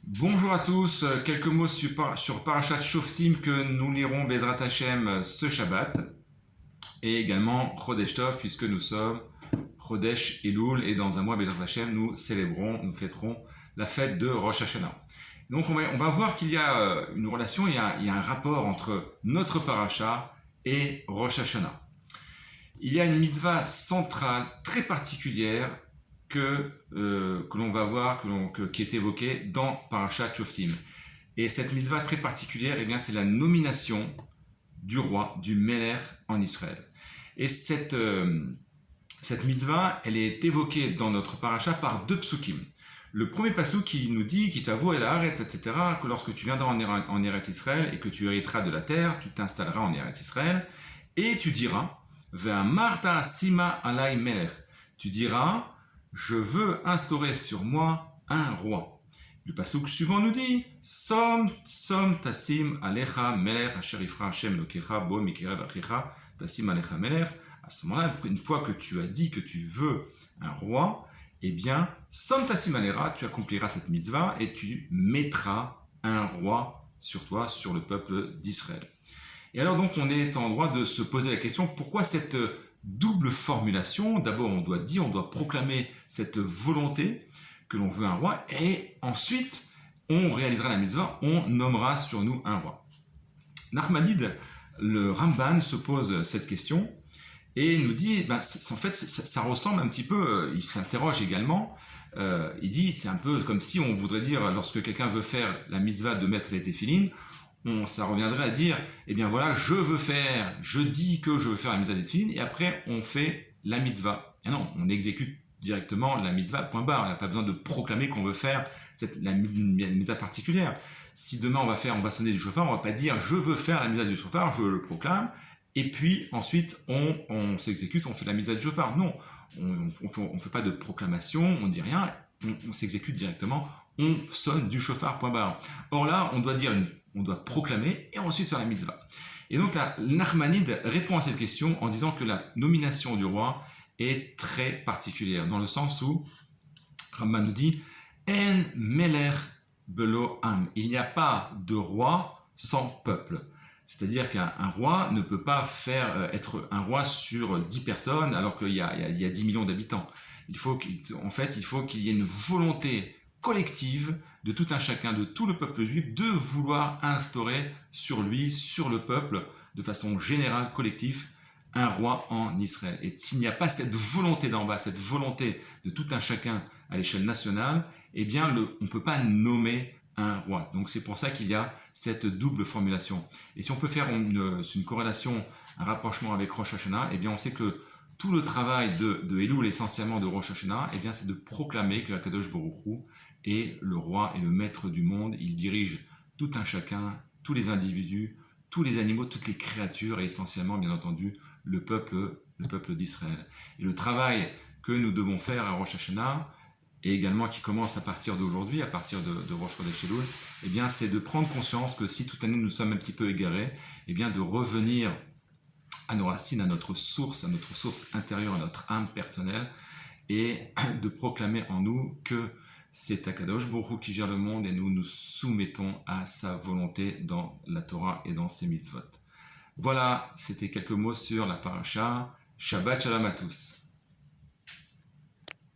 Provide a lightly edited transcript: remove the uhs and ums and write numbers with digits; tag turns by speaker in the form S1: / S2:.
S1: Bonjour à tous, quelques mots sur Parashat Shoftim que nous lirons Bezrat Hashem ce Shabbat et également Chodesh Tov puisque nous sommes Chodesh Elul et dans un mois Bezrat Hashem nous fêterons la fête de Rosh Hashanah. Donc on va voir qu'il y a une relation, il y a un rapport entre notre Parasha et Rosh Hashanah. Il y a une mitzvah centrale très particulière que l'on va voir, qui est évoquée dans Parashat Shoftim. Et cette mitzvah très particulière, eh bien, c'est la nomination du roi, du Melech en Israël. Et cette mitzvah, elle est évoquée dans notre Parasha par deux psukim. Le premier pasuk qui nous dit, qui t'avoue el haaretz, etc., que lorsque tu viendras en Eretz Israël et que tu hériteras de la terre, tu t'installeras en Eretz Israël, et tu diras, Ve'amarta sima alai melech. Tu diras, je veux instaurer sur moi un roi. Le pasuk suivant nous dit, Som tasim alecha melech asher yifra Hashem lokecha bo mikireb achicha tasim alecha melech. À ce moment-là, une fois que tu as dit que tu veux un roi, eh bien, Som tasim alecha, tu accompliras cette mitzvah et tu mettras un roi sur toi, sur le peuple d'Israël. Et alors donc on est en droit de se poser la question, pourquoi cette double formulation? D'abord on doit proclamer cette volonté que l'on veut un roi, et ensuite on réalisera la mitzvah, on nommera sur nous un roi. Nachmanide, le Ramban, se pose cette question et nous dit, en fait ça ressemble un petit peu, il s'interroge également, il dit c'est un peu comme si on voudrait dire, lorsque quelqu'un veut faire la mitzvah de mettre les téphilines, ça reviendrait à dire, eh bien voilà, je dis que je veux faire la mitzvah des téphilines, et après on fait la mitzvah. Et non, on exécute directement la mitzvah, point barre. Il n'y a pas besoin de proclamer qu'on veut faire la mitzvah particulière. Si demain on va sonner du chauffard, on va pas dire je veux faire la mitzvah du chauffard, je le proclame, et puis ensuite on s'exécute, on fait la mitzvah du chauffard. Non, on fait pas de proclamation, on dit rien, on s'exécute directement, on sonne du chauffard, point barre. Or là, on doit proclamer et ensuite faire la mitzvah. Et donc là, Nachmanide répond à cette question en disant que la nomination du roi est très particulière, dans le sens où Ramban nous dit En melech belo am. Il n'y a pas de roi sans peuple. C'est-à-dire qu'un roi ne peut pas être un roi sur 10 personnes alors qu'il y a 10 millions d'habitants. Il faut qu'il y ait une volonté collective de tout un chacun, de tout le peuple juif, de vouloir instaurer sur lui, sur le peuple, de façon générale, collective, un roi en Israël. Et s'il n'y a pas cette volonté d'en bas, cette volonté de tout un chacun à l'échelle nationale, eh bien, on ne peut pas nommer un roi. Donc c'est pour ça qu'il y a cette double formulation. Et si on peut faire une corrélation, un rapprochement avec Rosh Hashanah, eh bien on sait que tout le travail de Elul, essentiellement de Rosh Hashanah, eh bien c'est de proclamer que Akadosh Baruch Hu est le roi et le maître du monde. Il dirige tout un chacun, tous les individus, tous les animaux, toutes les créatures, et essentiellement, bien entendu, le peuple d'Israël. Et le travail que nous devons faire à Rosh Hashanah, et également qui commence à partir d'aujourd'hui, à partir de Rosh Chodesh Elul, eh bien, c'est de prendre conscience que si toute année nous sommes un petit peu égarés, eh bien, de revenir à nos racines, à notre source intérieure, à notre âme personnelle, et de proclamer en nous que c'est Akadosh Baruch Hu qui gère le monde et nous nous soumettons à sa volonté dans la Torah et dans ses mitzvot. Voilà, c'était quelques mots sur la paracha. Shabbat Shalom à tous.